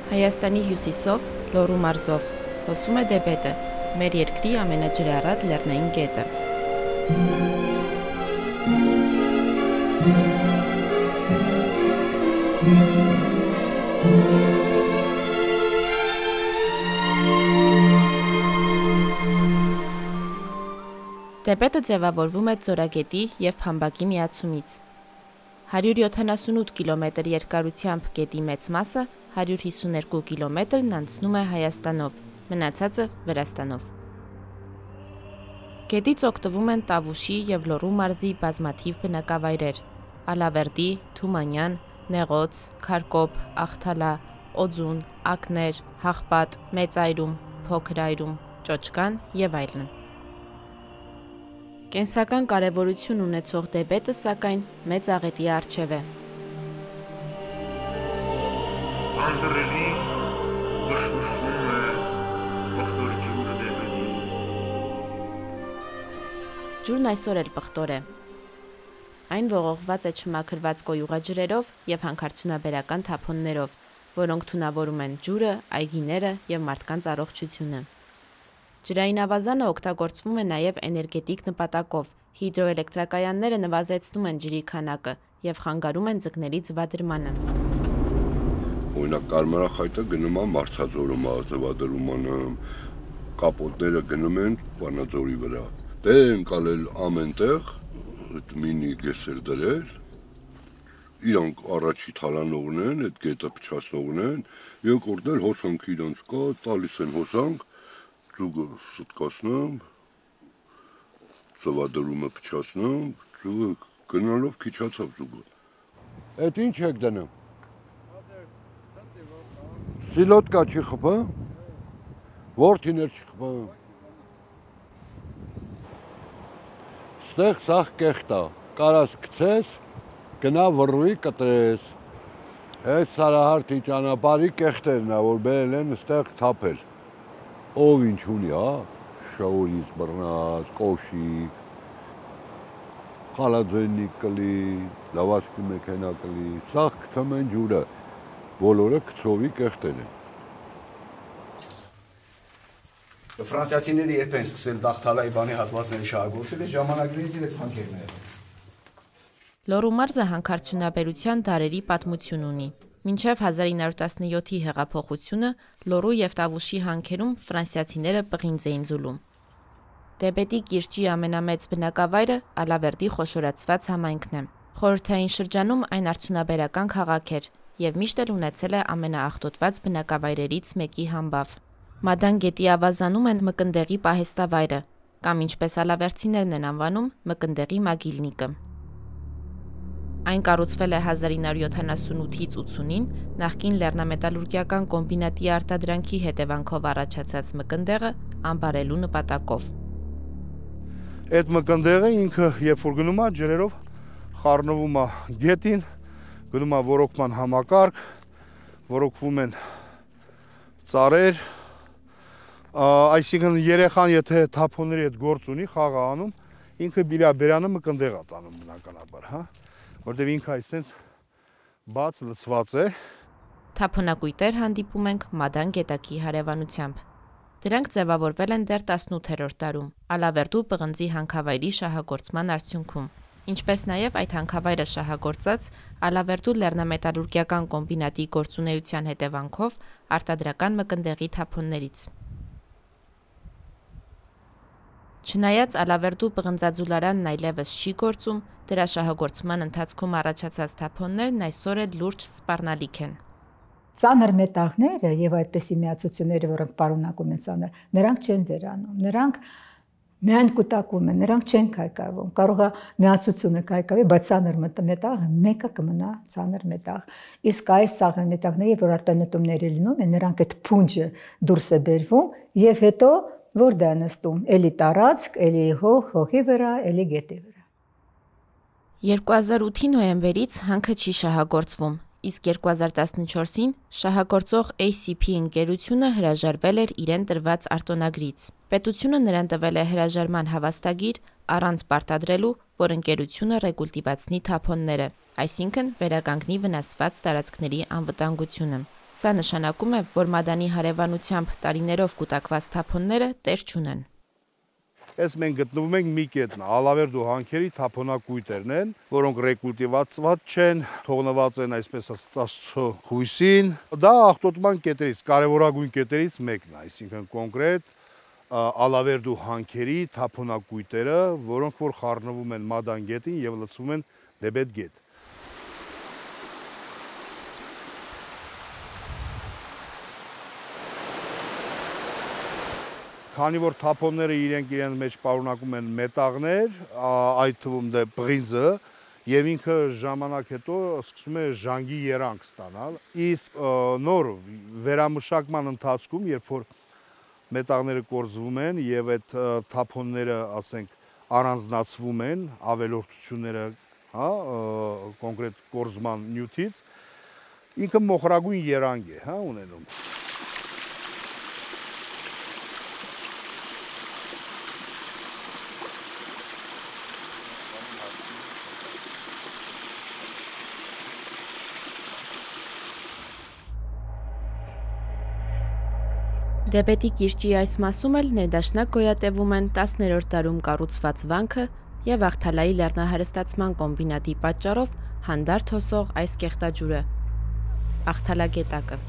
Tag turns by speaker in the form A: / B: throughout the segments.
A: Հայաստանի հյուսիսով, Լոռու մարզով, հոսում է Դեբեդը, մեր երկրի ամենաջրառատ լեռնային գետը։ Դեբեդը ձևավորվում է Ձորագետի և Փամբակի միացումից։ 178 կիլոմետր երկարությամբ գետի մեծ մասը 152 կիլոմետրն անցնում է Հայաստանով, մնացածը Վրաստանով։ Գետից օգտվում են Տավուշի և Լոռու մարզի բազմաթիվ բնակավայրեր՝ Ալավերդի, Թումանյան, Նեղոց, Քարկոբ, Աղթալա, Օձուն, Ակներ, Հաղպատ, Մեծ Այրում, Փոքր Այրում, Ճոճկան և այլն։ Կենսական կարևորություն ունեցող Դեբեդը, սակայն, մեծ աղետի առջև է։
B: Անդրելի վշվշվում է պղտոր ջուրը Դեբեդի։
A: Ջուրն այսօր էլ պղտոր է։ Այն ողողված է չմաքրված կոյուղաջրերով և հանքարդյունաբերական թափոններով, որոնք թունավորում են ջուրը, այգիները և մարդկանց առողջությունը։ Ջրային ավազանը օգտագործվում է նաև էներգետիկ նպատակով, հիդրոէլեկտրակայանները նվազեցնում են ջրի քանակը և խանգարում են ձկների ձվադրմանը։
C: Օրինակ կարմրախայտը գնում է Մարցաձորում, ձվադրումանը, կապոտները գնում են Վանաձորի վրա։ Դե ընկալել ամենտեղ, մինի գեսեր դրել, իրանք առաջի թալանողն են, այդ գետը փչացնողն են, երկրորդն էլ հոսանք իրանց կա, տալիս են հոսանք, ջուգը ստկացնում, ծվադրումը փչացնում, ջուգը գնալով քիչացավ ջուգը։ Այդ ինչ եք դնում։ Սիլոտկա չի խփում։ Որդիներ չի խփում։ Ստեղ սաղ կեղտ է, կարաս գցես, գնա վռվի կտրես։ Այս Սարահարթի ճանապարհի կեղտերն է, որ բերել են ստեղ թափել։ Ով ինչ ունի, շաուրից բռնած, կոշիկ, խալաձեննիկ կլի, լավաշկի մեքենա կլի, սաղ գցում են ջուրը, բոլորը գցովի կեղտեր են։
D: Ֆրանսիացիները երբ են սկսել Աղթալայի բանի հատվածների շահագործել, ժամանակներից էլ ցանկերն են։
A: Լոռու մարզը հանքարդյունաբերության դարերի պատմություն ունի։ Մինչև 1917-ի հեղափոխությունը Լոռու և Տավուշի հանքերում ֆրանսիացիները պղինձ էին ձուլում։ Դեբեդի կիրճի ամենամեծ բնակավայրը Ալավերդի խոշորացված համայնքն է։ Խորհրդային շրջանում այն արդյունաբերական քաղաք էր և միշտ էլ ունեցել է ամենաաղտոտված բնակավայրերից մեկի համբավ։ Մադան գետի ավազանում են Մկնդեղի պահեստավայրը, կամ ինչպես ալավերդցիներն են անվանում, Մկնդեղի մագիլնիկը։ Այն կառուցվել է 1978-ից 80-ին նախկին լեռնամետալուրգիական կոմբինատի արտադրանքի հետևանքով առաջացած մկնդեղը անբարելու նպատակով։
E: Այդ մկնդեղը ինքը երբ որ գնում է ջրերով խառնվում է գետին, գնում է ոռոգման համակարգ, ոռոգվում են ծառեր, այսինքն երեխան եթե թափոնների հետ գործ ունի, խաղ է անում, ինքը բերանը մկնդեղ է տանում բնականաբար, հա։ Որտեւ ինքը այսպես բաց լցված է։
A: Թափոնակույտեր հանդիպում ենք Մադան գետակի հարևանությամբ։ Դրանք ձևավորվել են դեռ 18-րդ դարում Ալավերդու պղնձի հանքավայրի շահագործման արդյունքում, ինչպես նաև այդ հանքավայրը շահագործած Ալավերդու լեռնամետալուրգիական կոմբինատի գործունեության հետևանքով արտադրական մկնդեղի թափոններից։ Չնայած Ալավերդու պղնձաձուլարանն այլևս չի գործում, դրա շահագործման ընթացքում առաջացած թափոններն այսօր էլ լուրջ սպառնալիք են։
F: Ծանր մետաղները եւ այդպիսի միացությունները, որոնք պարունակում են ծանր, նրանք չեն վերանում, նրանք միայն կուտակում են, նրանք չեն կայքայվում։ Կարող է միացությունը կայքավի, բայց ծանր մետաղը մեկը կմնա ծանր մետաղ։ Իսկ այս ծանր մետաղները, որ արտանետումները լինում են, նրանք այդ փունջը դուրս է բերվում եւ հետո որ դա նստում, էլի տարածք, էլի հողի վրա, էլի գետի վրա։
A: 2008-ի նոյեմբերից հանքը չի շահագործվում, իսկ 2014-ին շահագործող ACP ընկերությունը հրաժարվել էր իրեն տրված արտոնագրից։ Պետությունը նրան տվել է հրաժարման հավաստագիր առանց պարտադրելու, որ ընկերությունը ռեգուլտիվացնի թափոնները, այսինքն վերականգնի վնասված տարածքների անվտանգությունը։ Սա նշանակում է, որ Մադանի հարևանությամբ տարիներով կուտակված թափոնները տեր չունեն։
E: Այս մենք գտնվում ենք մի կետնը, Ալավերդու հանքերի թափոնակույտերն են, որոնք ռեկուլտիվացված չեն, թողնված են այսպես ասած հույսին։ Դա աղտոտման կետերից, կարևորագույն կետերից մեկն է, այսինքն կոնկրետ Ալավերդու հանքերի թափոնակույտերը, որոնք որ խառնվում են Մադան գետին եւ լցվում են Դեբետ գետ։ Քանի որ թափոնները իրենց մեջ պարունակում են մետաղներ, այդ թվում դե բրինձը, եւ ինքը ժամանակ հետո սկսում է ժանգի երանգ ստանալ։ Իսկ նոր վերամշակման ընթացքում, երբ որ մետաղները կորզվում են եւ այդ թափոնները, ասենք, առանձնացվում են ավելորդությունները, հա, կոնկրետ կորզման նյութից, ինքը մոխրագույն երանգ է, հա, ունենում։
A: Դեբետի կիրճի այս մասում էլ ներդաշնակ գոյատևում են 10-րդ դարում կառուցված վանքը եւ Աղթալայի լեռնահարստացման կոմբինատի պատճառով հանդարտ հոսող այս կեղտաջուրը՝ Աղթալագետակը։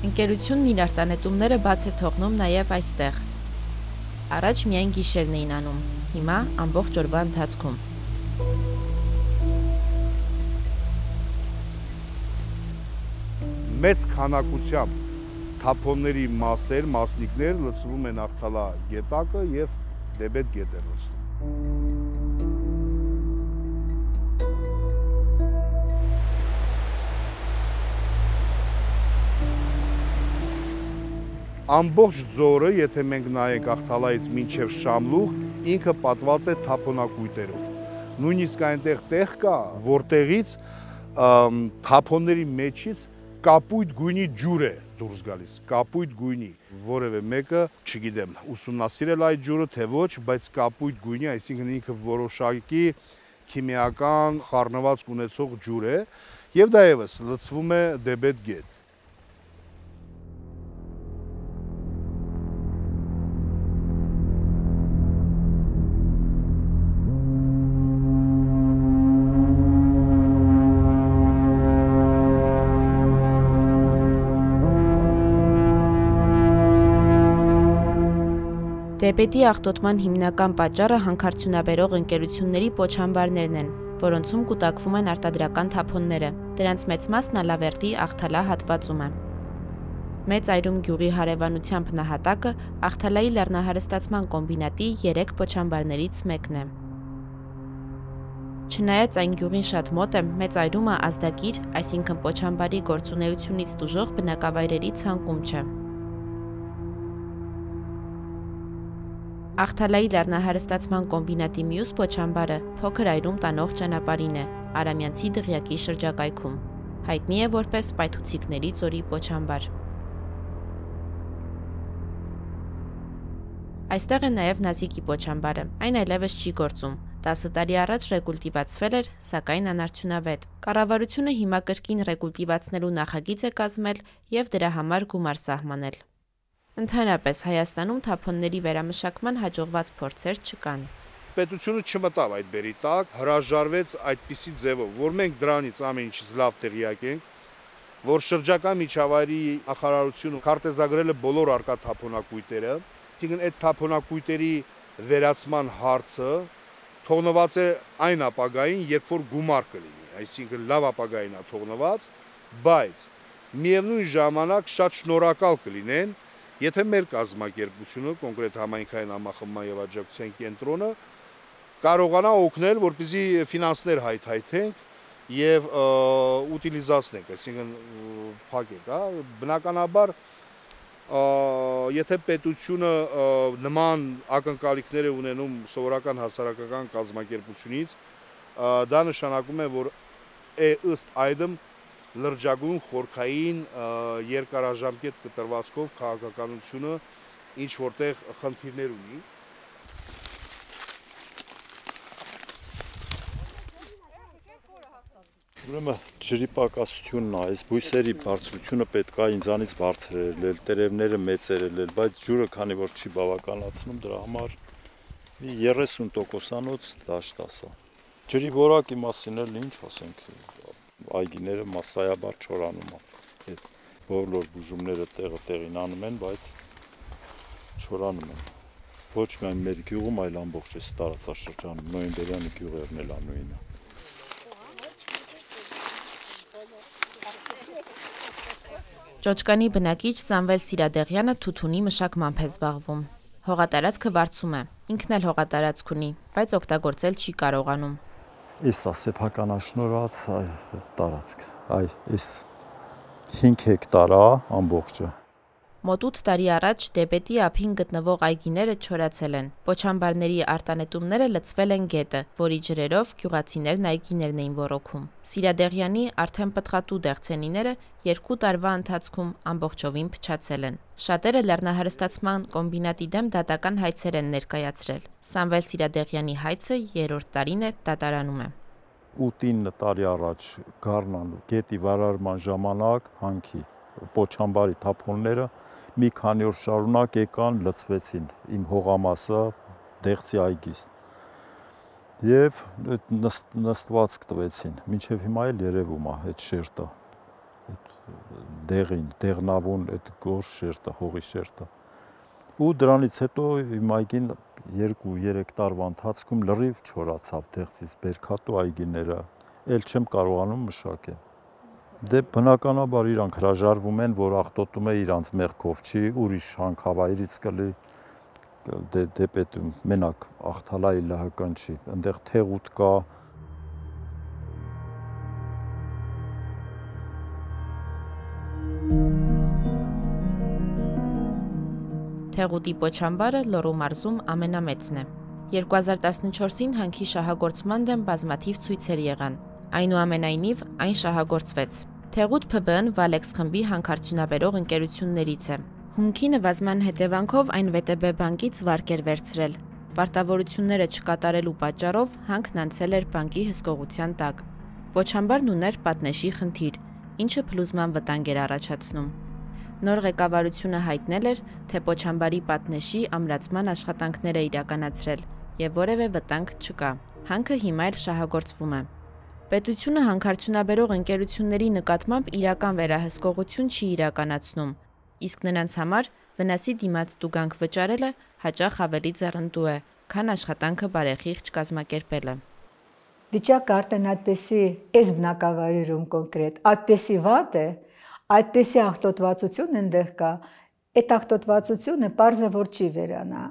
A: Ընկերությունն իր արտանետումները բաց է թողնում նաեւ այստեղ։ Առաջ միայն գիշերն էին անում, հիմա ամբողջ օրվա ընթացքում։
E: Մեծ քանակությամբ թափոնների մասեր, մասնիկներ լցվում են Աղթալա գետակը եւ Դեբետ գետը լցվում։ Ամբողջ ձորը, եթե մենք նայենք Աղթալայից մինչև Շամլուղ, ինքը պատված է թափոնակույտերով։ Նույնիսկ այնտեղ տեղ կա, որտեղից թափոնների մեջից կապույտ գույնի ջուր է դուրս գալիս, կապույտ գույնի, որևէ մեկը, չգիտեմ, ուսումնասիրել այդ ջուրը, թե ոչ, բայց կապույտ գույնի, այսինքն ինքը որոշակի քիմիական խառնվածք ունեցող ջուր է, եւ դա եւս լցվում է Դեբետ գետ։
A: Դեբետի աղտոտման հիմնական պատճառը հանքարդյունաբերող ընկերությունների պոչամբարներն են, որոնցում կուտակվում են արտադրական թափոնները։ Դրանց մեծ մասն Ալավերդի Աղթալա հատվածում է։ Մեծ Այրում գյուղի հարևանությամբ նահատակը Աղթալայի լեռնահարստացման կոմբինատի 3 պոչամբարներից մեկն է։ Չնայած այն գյուղին շատ մոտ է, Մեծ Այրումը ազդակիր, այսինքն պոչամբարի գործունեությունից տուժող բնակավայրերի ցանկում չէ։ Աղթալայի լեռնահարստացման կոմբինատի մյուս պոչամբարը Փոքր Այրում տանող ճանապարհին է, Արամյանցի դղյակի շրջակայքում։ Հայտնի է որպես Պայթուցիկների ձորի պոչամբար։ Այստեղ է նաև Նազիկի պոչամբարը, այն այլևս չի գործում։ 10 տարի առաջ ռեկուլտիվացվել էր, սակայն անարդյունավետ։ Կառավարությունը հիմա կրկին ռեկուլտիվացնելու նախագիծ է կազմել եւ դրա համար գումար սահմանել։ Ընդհանրապես Հայաստանում թափոնների վերամշակման հաջողված փորձեր չկան։
E: Պետությունը չմտավ այդ բերի տակ, հրաժարվեց այդպիսի ձևով, որ մենք դրանից ամեն ինչից լավ տեղյակ ենք, որ շրջակա միջավայրի նախարարությունը քարտեզագրել է բոլոր արկա թափոնակույտերը, այսինքն այդ թափոնակույտերի վերացման հարցը թողնված է այն ապագային, երբ որ գումար կլինի, այսինքն լավ ապագային է թողնված, բայց միևնույն ժամանակ շատ շնորհակալ կլինեն, եթե մեր կազմակերպությունը, կոնկրետ համայնքային համախմբման եւ աջակցության կենտրոնը կարողանա օգնել, որպեսզի ֆինանսներ հայթայթենք եւ ուտիլիզացնենք, այսինքն փակենք, հա, բնականաբար եթե պետությունը նման ակնկալիքներ է ունենում սովորական հասարակական կազմակերպությունից, դա նշանակում է, որ ըստ այդմ լրջագույն խորքային երկարաժամկետ կտրվածքով քաղաքականությունը ինչ որտեղ խնդիրներ ունի։
G: Ուրեմն ջրի պակասությունն է, այս բույսերի բարձրությունը պետք է ինձանից բարձրել, տերևները մեծերել, բայց ջուրը քանի որ չի բավականացնում, դրա համար 30%-անոց դաշտ ասա։ Ջրի որակի մասին էլ ինչ ասենք, այգիները massայաբար չորանում են։ Այդ բոլոր բուժումները տեղին անում են, բայց չորանում են։ Ոչ միայն մեր գյուղում, այլ ամբողջ այս տարածաշրջանում, նոյեմբերյանի գյուղերն էլ անույնը։
A: Ճոճկանի բնակիչ Սամվել Սիրադեղյանը թութունի մշակմամբ է զբաղվում։ Հողատարածքը վարձում է, ինքն էլ հողատարածք ունի, բայց օգտագործել չի կարողանում։
G: Այս սեփականաշնորհած տարածք, այս 5 հեկտար է ամբողջը։
A: Մոտ 8 տարի առաջ Դեպետի ափին գտնվող այգիները չորացել են։ Պոչամբարների արտանետումները լցվել են գետը, որի ջրերով գյուղացիներն այգիներն էին ոռոգում։ Սիրադեղյանի արդեն պտղատու դեղցենիները 2 տարվա ընթացքում ամբողջովին փչացել են։ Շատերը լեռնահարստացման կոմբինատի դեմ դատական հայցեր են ներկայացրել։ Սամվել Սիրադեղյանի հայցը 3-րդ տարին է դատարանում է։
G: 8-9 տարի առաջ Գառնան գետի վարարման ժամանակ հանքի պոչամբարի թափոնները մի քանի օր շարունակ եկան լցվեցին իմ հողամասը դեղցի այգիս եւ նստվածք տվեցին մինչեւ հիմա էլ երևում է այդ շերտը այդ դեղնավուն այդ գորշ շերտը հողի շերտը ու դրանից հետո իմ այգին 2-3 տարվա ընթացքում լրիվ չորացավ դեղցից բերքատու այգիները ել չեմ կարողանում մշակել Դե բնականաբար իրանք հրաժարվում են, որ աղտոտում է իրանց մեղքով չի, ուրիշ հանքավայրից կլի դեպետում մենակ աղթալայի լահական չի, այնտեղ թեղուտ կա
A: Թեղուտի պոչամբարը Լոռու մարզում ամենամեծն է։ 2014-ին հանքի շահագործման դեմ բազմաթիվ ցույցեր եղան։ Այնուամենայնիվ այն շահագործվեց։ Թեղուտ ՓԲ-ն Վալեքս խմբի հանքարդյունաբերող ընկերություններից է։ Հունքի նվազման հետևանքով այն ՎՏԲ բանկից վարկ էր վերցրել։ Պարտավորությունները չկատարելու պատճառով հանքն անցել էր բանկի հսկողության տակ։ Պոչամբարն ուներ պատնեշի խնդիր, ինչը փլուզման վտանգ էր առաջացնում։ Նոր ղեկավարությունը հայտնել էր, թե պոչամբարի պատնեշի ամրացման աշխատանքներ է իրականացրել եւ որևէ վտանգ չկա։ Հանքը հիմա էլ շահագործվում է։ Պետությունը հանքարդյունաբերող ընկերությունների նկատմամբ իրական վերահսկողություն չի իրականացնում, իսկ նրանց համար վնասի դիմաց տուգանք վճարելը հաճախ ավելի ձեռնտու է, քան աշխատանքը բարեխիղճ կազմակերպելը։
F: Վիճակը արդեն այդպեսի այս բնակավայրերում կոնկրետ, այդպեսի վատ է, այդպեսի աղտոտվածություն այնտեղ կա, այդ աղտոտվածությունը պարզը որ չի վերանա։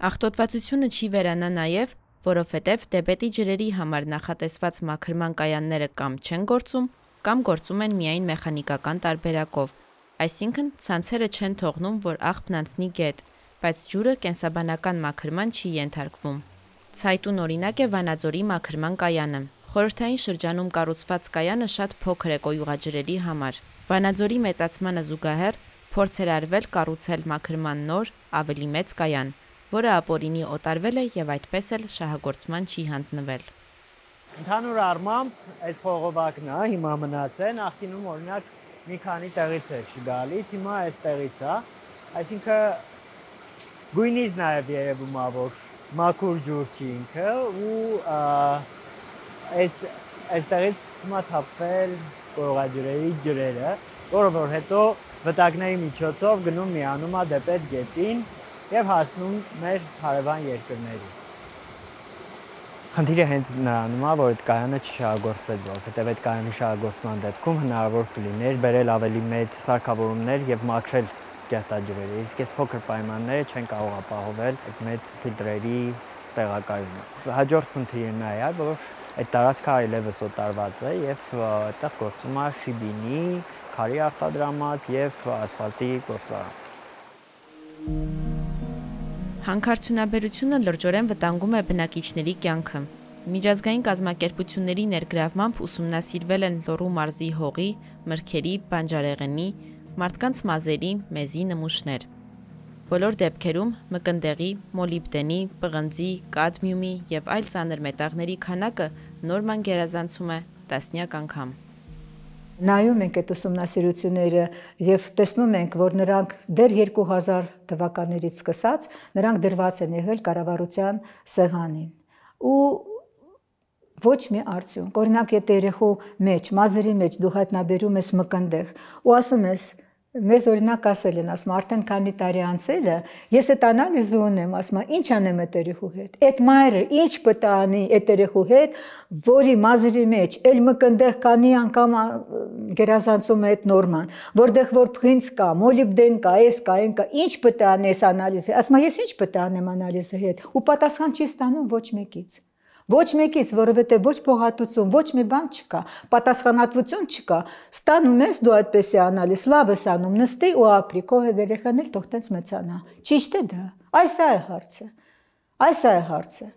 A: Աղտոտվածությունը չի վերանա նաև, որովհետև դեպետի ջրերի համար նախատեսված մաքրման կայանները կամ չեն գործում, կամ գործում են միայն մեխանիկական տարբերակով, այսինքն ցանցերը չեն թողնում, որ աղբն անցնի գետ, բայց ջուրը կենսաբանական մաքրման չի ենթարկվում։ Ցայտուն օրինակ է Վանաձորի մաքրման կայանը։ Խորհրդային շրջանում կառուցված կայանը շատ փոքր է կոյուղաջրերի համար։ Վանաձորի մեծացմանը զուգահեռ փորձ էր արվել կառուցել մաքրման նոր, ավելի մեծ կայան, որը ապօրինի օտարվել է եւ այդպես էլ շահագործման չի հանձնվել։
H: Ընդհանուր առմամբ այս խողովակն է հիմա մնացել, նախկինում օրինակ մի քանի տեղից էր գալիս, հիմա այս տեղից է, այսինքն գույնից նաեւ երևում է որ մաքուր ջուր չի ինքը ու այստեղից սկսում է թափվել կոյուղաջրերի ջրերը, որը որ հետո վտակների միջոցով գնում միանում է դեպետ գետին եւ հասնում մեր հարևան երկրների։ Խնդիրը հենց նրանում է, որ այդ կայանը չշահագործվեց, որովհետեւ այդ կայանի շահագործման դեպքում հնարավոր կլիներ բերել ավելի մեծ սարքավորումներ եւ մաքրել գետաջրերը, իսկ այս փոքր պայմանները չեն կարող ապահովել այդ մեծ ֆիլտրերի տեղակայումը։ Հաջորդ խնդիրը նա է, որ այդ տարածքը այլևս օտարված է եւ այդտեղ գործում է շիբինի, քարի արտադրամած եւ ասֆալտի գործարան։
A: Հանքարդյունաբերությունը լրջորեն վտանգում է բնակիչների կյանքը։ Միջազգային կազմակերպությունների ներգրավմամբ ուսումնասիրվել են Լոռու մարզի հողի, մրգերի, բանջարեղենի, մարդկանց մազերի, մեզի նմուշներ։ Բոլոր դեպքերում մկնդեղի, մոլիբդենի, պղնձի, կադմիումի եւ այլ ծանր մետաղների քանակը նորման գերազանցում է տասնյակ անգամ։
F: Նայում ենք այդ ուսումնասիրությունները եւ տեսնում ենք, որ նրանք դեռ 2000 թվականներից սկսած նրանք դրված են եղել կառավարության սեղանին։ Ու ոչ մի արդյունք։ Օրինակ, եթե երեխու մեջ, մազերի մեջ դու հայտնաբերում ես մկնդեղ ու ասում ես, մեզ օրինակ ասել են, ասում արդեն քանի տարի անցել է, ես այդ անալիզը ունեմ, ասում ինչ անեմ այդ երեխու հետ։ Այդ մայրը ինչ պետք է անի այդ երեխու հետ, որի մազերի մեջ էլ մկնդեղ կանի անգամ գերազանցում է այդ նորման, որտեղ որ փղինձ կա, մոլիբդեն կա, էս կա, այն կա, ինչ պետք է անի այս անալիզը։ Ասում ես ինչ պետք է անեմ անալիզի հետ։ Ու պատասխան չի ստանում ոչ մեկից։ Ոչ մեկից, որովհետև ոչ փոխհատուցում, ոչ մի բան չկա, պատասխանատվություն չկա։ Ստանում ես դու այդպեսի անալիզ, լավ ես անում, նստի ու ապրի, քո երեխան էլ թող տենց մեծանա։ Ճիշտ է դա։ Այս է հարցը։ Այս է հարցը։